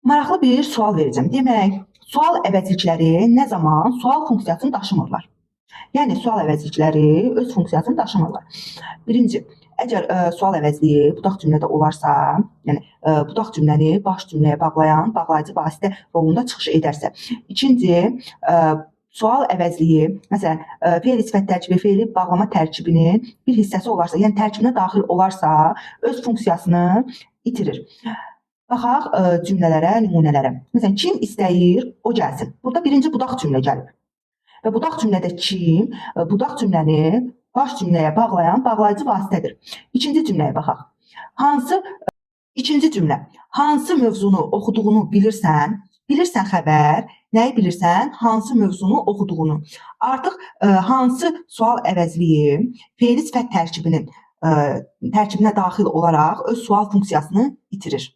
Maraqlı bir sual verəcəm. Demək, sual əvəzlikləri nə zaman sual funksiyasını daşımırlar? Yəni, sual əvəzlikləri öz funksiyasını daşımırlar. Birinci, əgər sual əvəzliyi budaq cümlədə olarsa, yəni budaq cümləni baş cümləyə bağlayan bağlayıcı vasitə rolunda çıxış edərsə. İkinci, sual əvəzliyi, məsələn, fe'li sifət tərkibi, fe'li bağlama tərkibinin bir hissəsi olarsa, yəni tərkibinə daxil olarsa, öz funksiyasını itirir. Baxaq cümlələrə, nümunələrə. Məsələn, kim istəyir, o gəlsin. Burada birinci budaq cümlə gəlib. Və budaq cümlədə kim, budaq cümləni baş cümləyə bağlayan bağlayıcı vasitədir. İkinci cümləyə baxaq. İkinci cümlə. Hansı mövzunu oxuduğunu bilirsən? Bilirsən xəbər, nəyi bilirsən? Hansı mövzunu oxuduğunu. Artıq hansı sual əvəzliyi fe'li sifət tərkibinin tərkibinə daxil olaraq öz sual funksiyasını itirir.